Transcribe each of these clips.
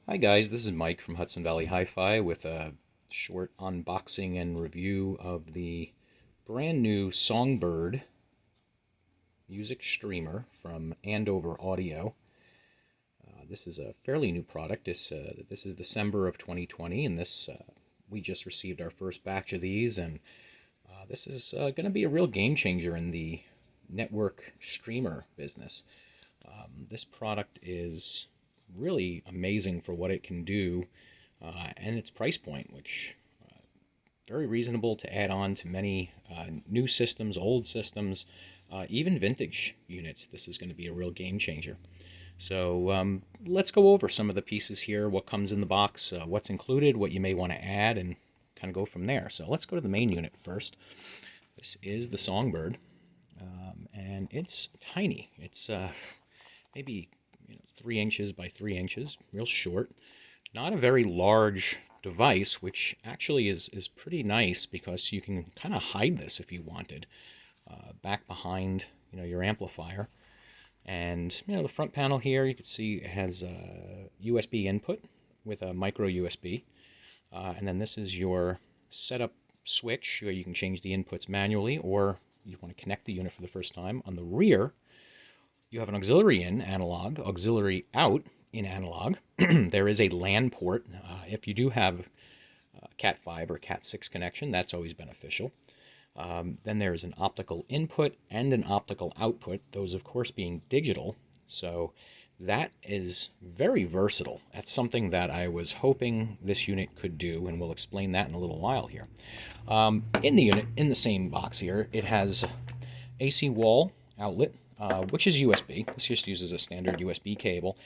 Hi guys, this is Mike from Hudson Valley HiFi with a short unboxing and review of the brand new Songbird music streamer from Andover Audio. This is a fairly new product. This is December of 2020, and we just received our first batch of these, and this is going to be a real game changer in the network streamer business. This product is really amazing for what it can do and its price point, which very reasonable to add on to many new systems, old systems, even vintage units. This is going to be a real game changer. So let's go over some of the pieces here, what comes in the box, what's included, what you may want to add, and kind of go from there. So let's go to the main unit first. This is the Songbird, and it's tiny. It's maybe 3 inches by 3 inches, real short. Not a very large device, which actually is pretty nice because you can kind of hide this if you wanted back behind your amplifier. And the front panel here, you can see it has a USB input with a micro USB, and then this is your setup switch where you can change the inputs manually, or you want to connect the unit for the first time. On the rear, you have an auxiliary in analog, auxiliary out in analog. There is a LAN port. If you do have Cat 5 or Cat 6 connection, that's always beneficial. Then there's an optical input and an optical output, those of course being digital. So that is very versatile. That's something that I was hoping this unit could do, and we'll explain that in a little while here. In the unit, in the same box here, it has AC wall outlet, which is USB. This just uses a standard USB cable.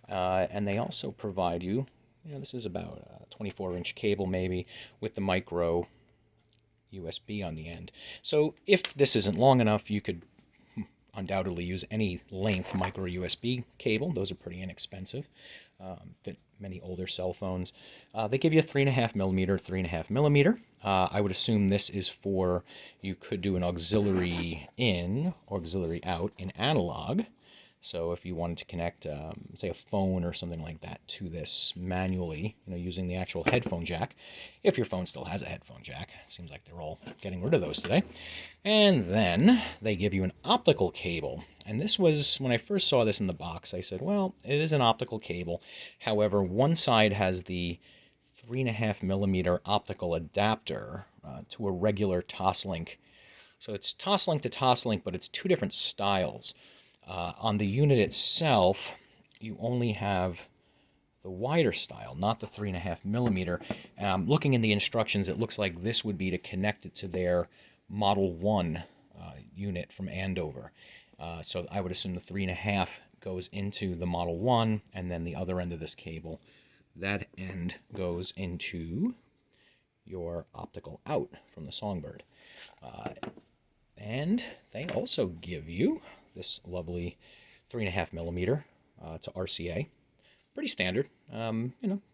And they also provide you, this is about a 24-inch cable maybe, with the micro USB on the end. So if this isn't long enough, you could undoubtedly use any length micro USB cable. Those are pretty inexpensive. Fit many older cell phones. They give you a 3.5 millimeter, 3.5 millimeter. I would assume this is for, you could do an auxiliary in, auxiliary out in analog. So if you wanted to connect, say, a phone or something like that to this manually, using the actual headphone jack, if your phone still has a headphone jack. It seems like they're all getting rid of those today. And then they give you an optical cable. And this was, when I first saw this in the box, I said, well, it is an optical cable. However, one side has the 3.5 millimeter optical adapter to a regular Toslink. So it's Toslink to Toslink, but it's two different styles. On the unit itself, you only have the wider style, not the 3.5 millimeter. Looking in the instructions, it looks like this would be to connect it to their Model 1 unit from Andover. So I would assume the 3.5 goes into the Model 1, and then the other end of this cable, that end goes into your optical out from the Songbird. And they also give you this lovely 3.5 millimeter to RCA. Pretty standard.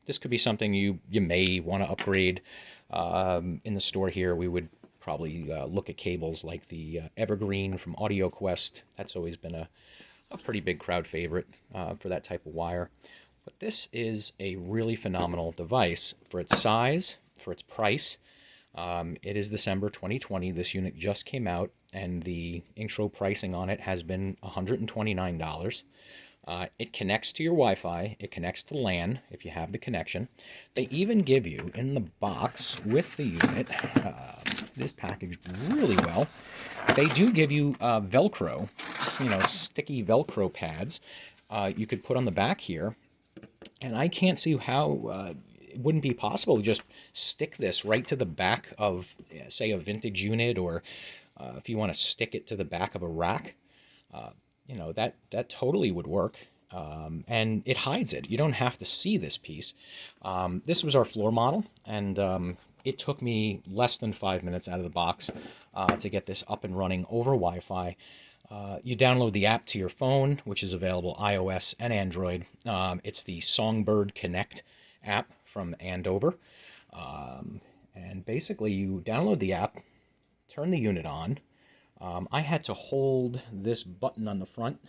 This could be something you may want to upgrade. In the store here, we would probably look at cables like the Evergreen from Audio Quest. That's always been a pretty big crowd favorite for that type of wire. But this is a really phenomenal device for its size, for its price. It is December 2020. This unit just came out, and the intro pricing on it has been $129. It connects to your Wi-Fi. It connects to LAN if you have the connection. They even give you in the box with the unit, this packaged really well. They do give you Velcro, sticky Velcro pads. You could put on the back here, and I can't see how it wouldn't be possible to just stick this right to the back of, say, a vintage unit, or if you want to stick it to the back of a rack, that totally would work. And it hides it. You don't have to see this piece. This was our floor model, and it took me less than 5 minutes out of the box to get this up and running over Wi-Fi. You download the app to your phone, which is available iOS and Android. It's the Songbird Connect app from Andover. And basically, you download the app, turn the unit on. I had to hold this button on the front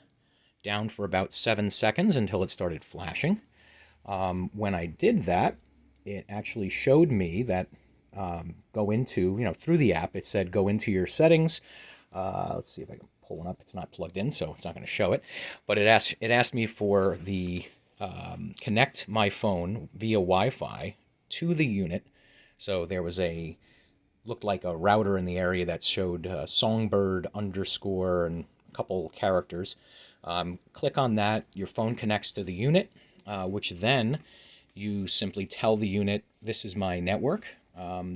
down for about 7 seconds until it started flashing. When I did that, it actually showed me that go into, through the app, it said go into your settings. Let's see if I can pull one up. It's not plugged in, so it's not going to show it. But it asked me for the connect my phone via Wi-Fi to the unit. So there was looked like a router in the area that showed Songbird underscore and a couple characters. Click on that, your phone connects to the unit, which then you simply tell the unit, this is my network,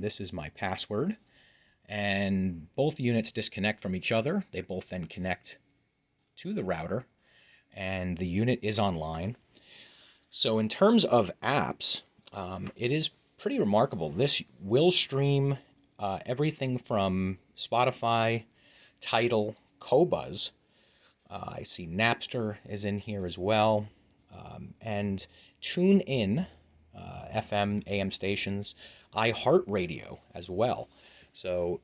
this is my password, and both units disconnect from each other. They both then connect to the router, and the unit is online. So in terms of apps, it is pretty remarkable. This will stream everything from Spotify, Tidal, Qobuz. I see Napster is in here as well, and tune in FM, AM stations, iHeartRadio as well. So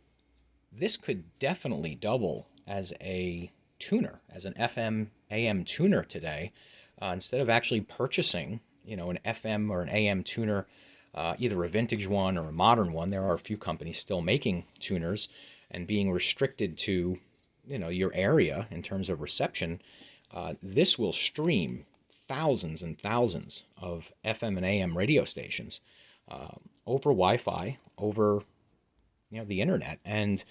this could definitely double as a tuner, as an FM, AM tuner today. Instead of actually purchasing, an FM or an AM tuner, either a vintage one or a modern one, there are a few companies still making tuners and being restricted to, your area in terms of reception. This will stream thousands and thousands of FM and AM radio stations over Wi-Fi, over the internet, and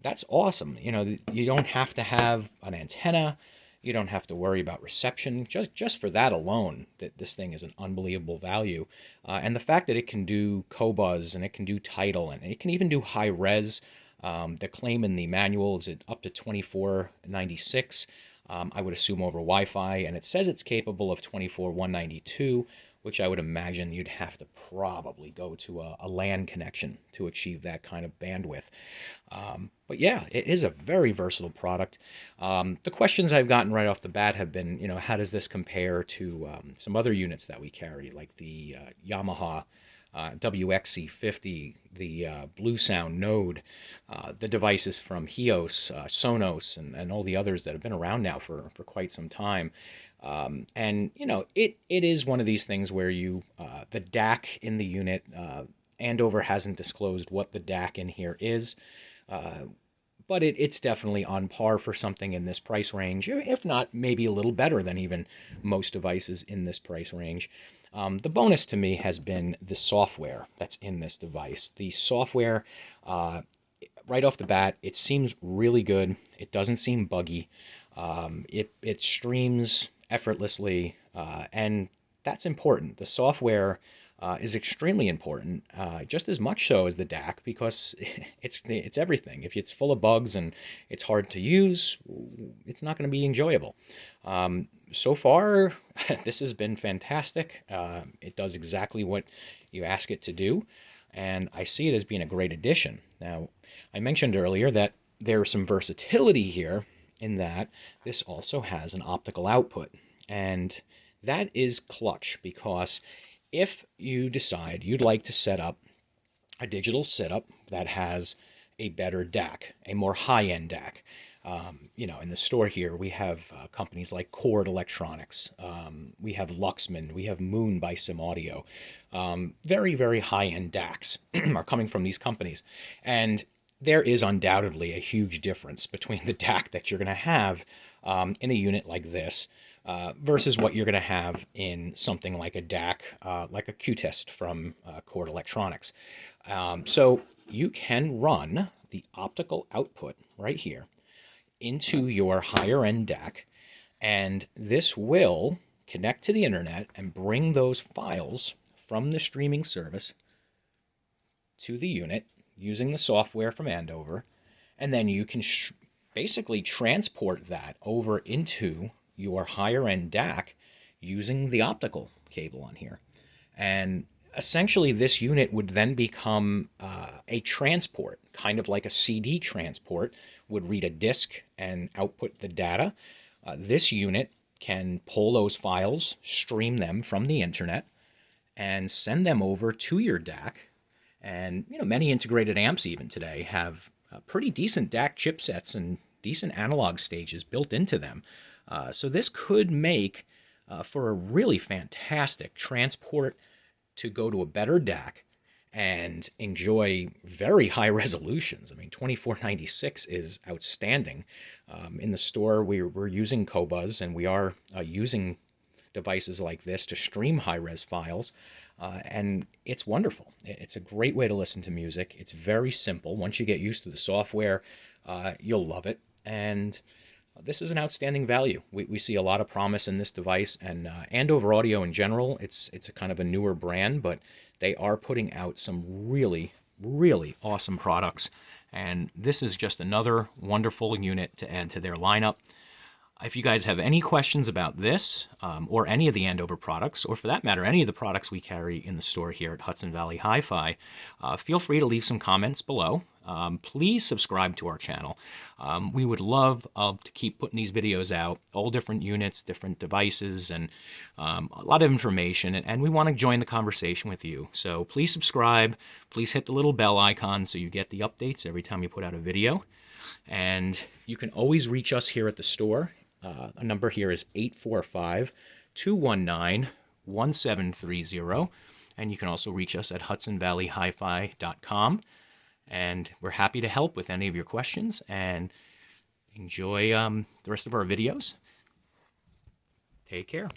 that's awesome. You don't have to have an antenna. You don't have to worry about reception. Just for that alone, that this thing is an unbelievable value. And the fact that it can do Qobuz and it can do Tidal and it can even do high res. The claim in the manual is up to 2496. I would assume over Wi-Fi, and it says it's capable of 24192, which I would imagine you'd have to probably go to a LAN connection to achieve that kind of bandwidth. But yeah, it is a very versatile product. The questions I've gotten right off the bat have been, how does this compare to some other units that we carry, like the Yamaha WXC50, the Blue Sound Node, the devices from Hios, Sonos, and all the others that have been around now for quite some time. And it is one of these things where the DAC in the unit, Andover hasn't disclosed what the DAC in here is, but it's definitely on par for something in this price range, if not maybe a little better than even most devices in this price range. The bonus to me has been the software that's in this device. The software, right off the bat, it seems really good. It doesn't seem buggy. It streams effortlessly, and that's important. The software is extremely important, just as much so as the DAC, because it's everything. If it's full of bugs and it's hard to use, it's not going to be enjoyable. So far, this has been fantastic. It does exactly what you ask it to do, and I see it as being a great addition. Now, I mentioned earlier that there's some versatility here in that this also has an optical output, and that is clutch, because if you decide you'd like to set up a digital setup that has a better DAC, a more high-end DAC, in the store here, we have companies like Cord Electronics, we have Luxman, we have Moon by Sim Audio. Very, very high-end DACs are coming from these companies. And there is undoubtedly a huge difference between the DAC that you're going to have in a unit like this versus what you're going to have in something like a DAC, like a Q-Test from Cord Electronics. So you can run the optical output right here into your higher end DAC, and this will connect to the internet and bring those files from the streaming service to the unit using the software from Andover, and then you can basically transport that over into your higher end DAC using the optical cable on here. And essentially this unit would then become a transport, kind of like a CD transport would read a disk and output the data. This unit can pull those files, stream them from the internet, and send them over to your DAC. And many integrated amps even today have pretty decent DAC chipsets and decent analog stages built into them. So this could make for a really fantastic transport to go to a better DAC and enjoy very high resolutions. I mean, 2496 is outstanding. In the store, we're using Qobuz, and we are using devices like this to stream high-res files, and it's wonderful. It's a great way to listen to music. It's very simple. Once you get used to the software, you'll love it, and this is an outstanding value. We see a lot of promise in this device, and Andover Audio in general, it's a kind of a newer brand, but they are putting out some really, really awesome products, and this is just another wonderful unit to add to their lineup. If you guys have any questions about this or any of the Andover products, or for that matter, any of the products we carry in the store here at Hudson Valley HiFi, feel free to leave some comments below. Please subscribe to our channel. We would love to keep putting these videos out, all different units, different devices, and a lot of information, and we want to join the conversation with you. So please subscribe, please hit the little bell icon so you get the updates every time you put out a video. And you can always reach us here at the store. The number here is 845-219-1730, and you can also reach us at hudsonvalleyhifi.com, and we're happy to help with any of your questions, and enjoy the rest of our videos. Take care.